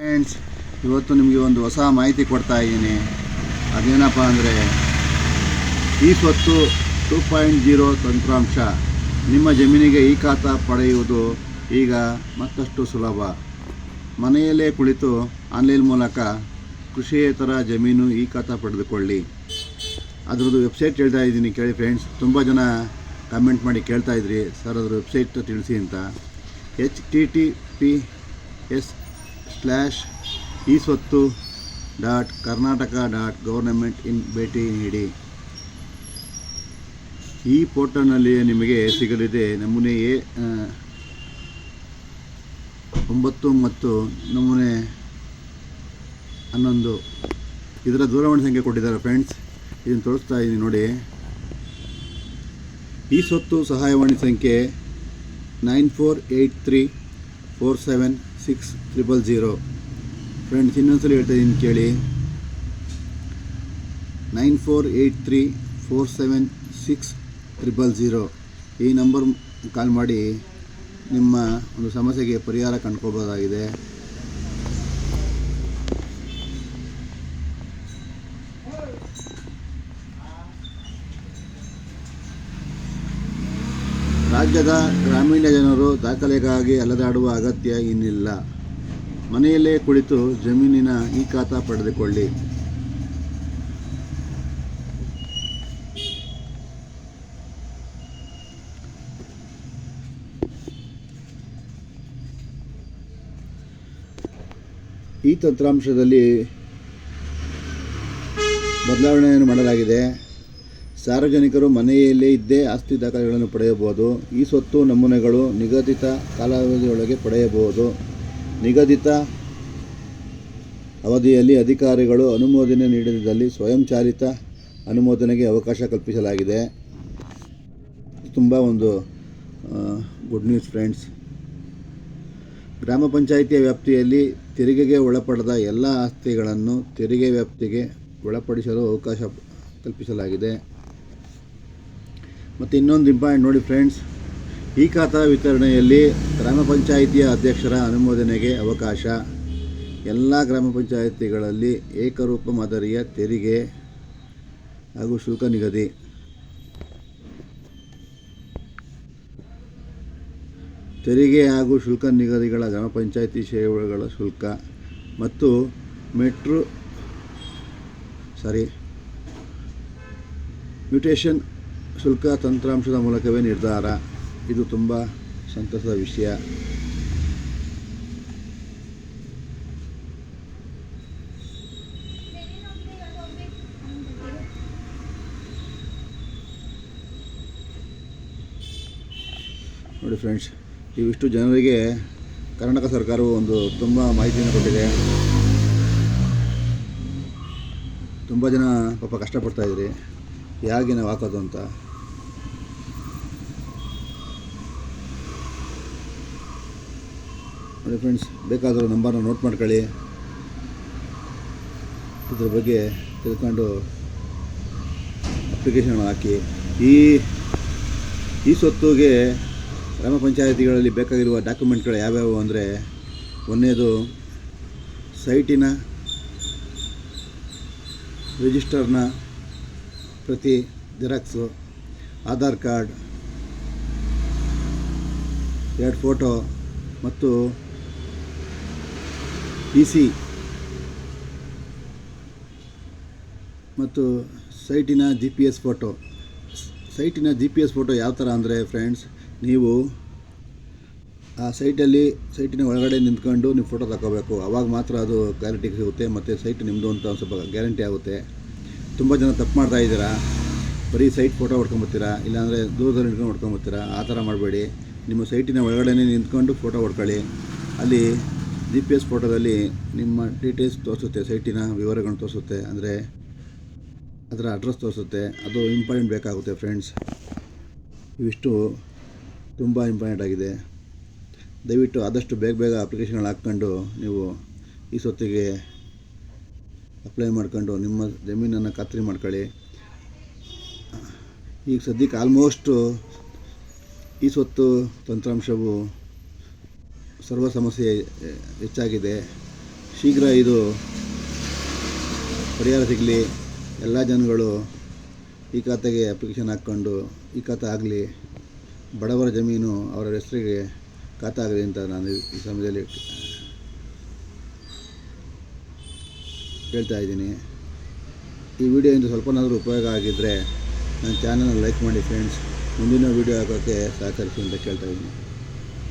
Friends, ಇವತ್ತು ನಿಮಗೆ ಒಂದು ಹೊಸ ಮಾಹಿತಿ ಕೊಡ್ತಾ ಇದ್ದೀನಿ. ಅದೇನಪ್ಪ ಅಂದರೆ ಈ ಸ್ವತ್ತು 2.0 ತಂತ್ರಾಂಶ. ನಿಮ್ಮ ಜಮೀನಿಗೆ ಈ ಖಾತಾ ಪಡೆಯುವುದು ಈಗ ಮತ್ತಷ್ಟು ಸುಲಭ. ಮನೆಯಲ್ಲೇ ಕುಳಿತು ಆನ್ಲೈನ್ ಮೂಲಕ ಕೃಷಿಯೇತರ ಜಮೀನು ಈ ಖಾತಾ ಪಡೆದುಕೊಳ್ಳಿ. ಅದರದ್ದು ವೆಬ್ಸೈಟ್ ಹೇಳ್ತಾ ಇದ್ದೀನಿ, ಕೇಳಿ ಫ್ರೆಂಡ್ಸ್. ತುಂಬ ಜನ ಕಮೆಂಟ್ ಮಾಡಿ ಕೇಳ್ತಾ ಇದ್ರಿ, ಸರ್ ಅದರ ವೆಬ್ಸೈಟ್ ತಿಳಿಸಿ ಅಂತ. https://iswattu.karnataka.government ಭೇಟಿ ನೀಡಿ. ಈ ಪೋರ್ಟಲ್ನಲ್ಲಿ ನಿಮಗೆ ಸಿಗಲಿದೆ ನಮೂನೆ A9 ಮತ್ತು ನಮೂನೆ 11. ಇದರ ದೂರವಾಣಿ ಸಂಖ್ಯೆ ಕೊಟ್ಟಿದ್ದಾರೆ ಫ್ರೆಂಡ್ಸ್. ಇದನ್ನು ತೋರಿಸ್ತಾ ಇದ್ದೀನಿ ನೋಡಿ. ಈ ಸ್ವತ್ತು ಸಹಾಯವಾಣಿ ಸಂಖ್ಯೆ 9483476000. ಫ್ರೆಂಡ್ಸ್, ಇನ್ನೊಂದ್ಸಲ ಹೇಳ್ತಾ ಇದ್ದೀನಿ ಕೇಳಿ. 9483476000 ಈ ನಂಬರ್ ಕಾಲ್ ಮಾಡಿ ನಿಮ್ಮ ಒಂದು ಸಮಸ್ಯೆಗೆ ಪರಿಹಾರ ಕಂಡುಕೋಬೋದಾಗಿದೆ. ರಾಜ್ಯದ ಗ್ರಾಮೀಣ ಜನರು ದಾಖಲೆಗಾಗಿ ಅಲೆದಾಡುವ ಅಗತ್ಯ ಇನ್ನಿಲ್ಲ. ಮನೆಯಲ್ಲೇ ಕುಳಿತು ಜಮೀನಿನ ಈ ಖಾತಾ ಪಡೆದುಕೊಳ್ಳಿ. ಈ ತಂತ್ರಾಂಶದಲ್ಲಿ ಬದಲಾವಣೆಯನ್ನು ಮಾಡಲಾಗಿದೆ. ಸಾರ್ವಜನಿಕರು ಮನೆಯಲ್ಲೇ ಇದ್ದೇ ಆಸ್ತಿ ದಾಖಲೆಗಳನ್ನು ಪಡೆಯಬಹುದು. ಈ ಸ್ವತ್ತು ನಮೂನೆಗಳು ನಿಗದಿತ ಕಾಲಾವಧಿಯೊಳಗೆ ಪಡೆಯಬಹುದು. ನಿಗದಿತ ಅವಧಿಯಲ್ಲಿ ಅಧಿಕಾರಿಗಳು ಅನುಮೋದನೆ ನೀಡದಿದ್ದಲ್ಲಿ ಸ್ವಯಂಚಾಲಿತ ಅನುಮೋದನೆಗೆ ಅವಕಾಶ ಕಲ್ಪಿಸಲಾಗಿದೆ. ತುಂಬ ಒಂದು ಗುಡ್ ನ್ಯೂಸ್ ಫ್ರೆಂಡ್ಸ್. ಗ್ರಾಮ ಪಂಚಾಯಿತಿಯ ವ್ಯಾಪ್ತಿಯಲ್ಲಿ ತೆರಿಗೆಗೆ ಒಳಪಡದ ಎಲ್ಲ ಆಸ್ತಿಗಳನ್ನು ತೆರಿಗೆ ವ್ಯಾಪ್ತಿಗೆ ಒಳಪಡಿಸಲು ಅವಕಾಶ ಕಲ್ಪಿಸಲಾಗಿದೆ. ಮತ್ತು ಇನ್ನೊಂದು ಇಂಪಾರ್ಟೆಂಟ್ ನೋಡಿ ಫ್ರೆಂಡ್ಸ್, ಈ ಖಾತಾ ವಿತರಣೆಯಲ್ಲಿ ಗ್ರಾಮ ಪಂಚಾಯಿತಿಯ ಅಧ್ಯಕ್ಷರ ಅನುಮೋದನೆಗೆ ಅವಕಾಶ. ಎಲ್ಲ ಗ್ರಾಮ ಪಂಚಾಯಿತಿಗಳಲ್ಲಿ ಏಕರೂಪ ಮಾದರಿಯ ತೆರಿಗೆ ಹಾಗೂ ಶುಲ್ಕ ನಿಗದಿ. ತೆರಿಗೆ ಹಾಗೂ ಶುಲ್ಕ ನಿಗದಿಗಳ ಗ್ರಾಮ ಪಂಚಾಯಿತಿ ಸೇವೆಗಳ ಶುಲ್ಕ ಮತ್ತು ಮ್ಯೂಟೇಷನ್ ಶುಲ್ಕ ತಂತ್ರಾಂಶದ ಮೂಲಕವೇ ನಿರ್ಧಾರ. ಇದು ತುಂಬ ಸಂತಸದ ವಿಷಯ. ನೋಡಿ ಫ್ರೆಂಡ್ಸ್, ಇವಿಷ್ಟು ಜನರಿಗೆ ಕರ್ನಾಟಕ ಸರ್ಕಾರವು ಒಂದು ತುಂಬ ಮಾಹಿತಿಯನ್ನು ಕೊಟ್ಟಿದೆ. ತುಂಬ ಜನ ಪಾಪ ಕಷ್ಟಪಡ್ತಾಯಿದ್ರಿ, ಹೇಗೆ ನಾವು ಹಾಕೋದು ಅಂತ. ನೋಡಿ ಫ್ರೆಂಡ್ಸ್, ಬೇಕಾದರೂ ನಂಬರ್ನ ನೋಟ್ ಮಾಡ್ಕೊಳ್ಳಿ. ಇದ್ರ ಬಗ್ಗೆ ತಿಳ್ಕೊಂಡು ಅಪ್ಲಿಕೇಶನ್ ಹಾಕಿ. ಈ ಸ್ವತ್ತುಗೆ ಗ್ರಾಮ ಪಂಚಾಯಿತಿಗಳಲ್ಲಿ ಬೇಕಾಗಿರುವ ಡಾಕ್ಯುಮೆಂಟ್ಗಳು ಯಾವ್ಯಾವು ಅಂದರೆ, ಒಂದನೇದು ಸೈಟಿನ ರಿಜಿಸ್ಟರ್ನ ಪ್ರತಿ ಜೆರಾಕ್ಸು, ಆಧಾರ್ ಕಾರ್ಡ್, 2 ಫೋಟೋ ಮತ್ತು PC ಮತ್ತು ಸೈಟಿನ GPS ಫೋಟೋ. ಸೈಟಿನ GPS ಫೋಟೋ ಯಾವ ಥರ ಅಂದರೆ ಫ್ರೆಂಡ್ಸ್, ನೀವು ಆ ಸೈಟಿನ ಒಳಗಡೆ ನಿಂತ್ಕೊಂಡು ನೀವು ಫೋಟೋ ತಗೋಬೇಕು. ಆವಾಗ ಮಾತ್ರ ಅದು ಕ್ಲಾರಿಟಿ ಸಿಗುತ್ತೆ ಮತ್ತು ಸೈಟ್ ನಿಮ್ಮದು ಅಂತ ಒಂದು ಸ್ವಲ್ಪ ಗ್ಯಾರಂಟಿ ಆಗುತ್ತೆ. ತುಂಬ ಜನ ತಪ್ಪು ಮಾಡ್ತಾ ಇದ್ದೀರಾ, ಬರೀ ಸೈಟ್ ಫೋಟೋ ಹೊಡ್ಕೊಂಬತ್ತೀರಾ, ಇಲ್ಲಾಂದರೆ ದೂರದಲ್ಲಿ ನಿಂತ್ಕೊಂಡು ಹೊಡ್ಕೊಂಬತ್ತೀರಾ. ಆ ಥರ ಮಾಡಬೇಡಿ. ನಿಮ್ಮ ಸೈಟಿನ ಒಳಗಡೆ ನಿಂತ್ಕೊಂಡು ಫೋಟೋ ಹೊಡ್ಕೊಳ್ಳಿ. ಅಲ್ಲಿ GPS ಫೋಟೋದಲ್ಲಿ ನಿಮ್ಮ ಡೀಟೇಲ್ಸ್ ತೋರಿಸುತ್ತೆ, ಸೈಟಿನ ವಿವರಗಳನ್ನು ತೋರಿಸುತ್ತೆ, ಅಂದರೆ ಅದರ ಅಡ್ರೆಸ್ ತೋರಿಸುತ್ತೆ. ಅದು ಇಂಪಾರ್ಟೆಂಟ್ ಬೇಕಾಗುತ್ತೆ ಫ್ರೆಂಡ್ಸ್. ಇವಿಷ್ಟು ತುಂಬ ಇಂಪಾರ್ಟೆಂಟ್ ಆಗಿದೆ. ದಯವಿಟ್ಟು ಆದಷ್ಟು ಬೇಗ ಅಪ್ಲಿಕೇಶನ್ಗಳು ಹಾಕ್ಕೊಂಡು ನೀವು ಈ ಸ್ವತ್ತಿಗೆ ಅಪ್ಲೈ ಮಾಡ್ಕೊಂಡು ನಿಮ್ಮ ಜಮೀನನ್ನು ಖಾತ್ರಿ ಮಾಡ್ಕೊಳ್ಳಿ. ಈಗ ಸದ್ಯಕ್ಕೆ ಆಲ್ಮೋಸ್ಟು ಈ ಸ್ವತ್ತು ತಂತ್ರಾಂಶವು ಸರ್ವ ಸಮಸ್ಯೆ ಹೆಚ್ಚಾಗಿದೆ. ಶೀಘ್ರ ಇದು ಪರಿಹಾರ ಸಿಗಲಿ. ಎಲ್ಲ ಜನಗಳು ಈ ಖಾತೆಗೆ ಅಪ್ಲಿಕೇಶನ್ ಹಾಕ್ಕೊಂಡು ಈ ಖಾತೆ ಆಗಲಿ, ಬಡವರ ಜಮೀನು ಅವರ ಹೆಸರಿಗೆ ಖಾತೆ ಆಗಲಿ ಅಂತ ನಾನು ಈ ಸಮಯದಲ್ಲಿ ಹೇಳ್ತಾ ಇದ್ದೀನಿ. ಈ ವಿಡಿಯೋಯಿಂದ ಸ್ವಲ್ಪನಾದರೂ ಉಪಯೋಗ ಆಗಿದ್ದರೆ ನನ್ನ ಚಾನಲ್ನ ಲೈಕ್ ಮಾಡಿ ಫ್ರೆಂಡ್ಸ್. ಮುಂದಿನ ವಿಡಿಯೋ ಹಾಕೋಕ್ಕೆ ಸಹಕರಿಸಿ ಅಂತ ಕೇಳ್ತಾ ಇದ್ದೀನಿ.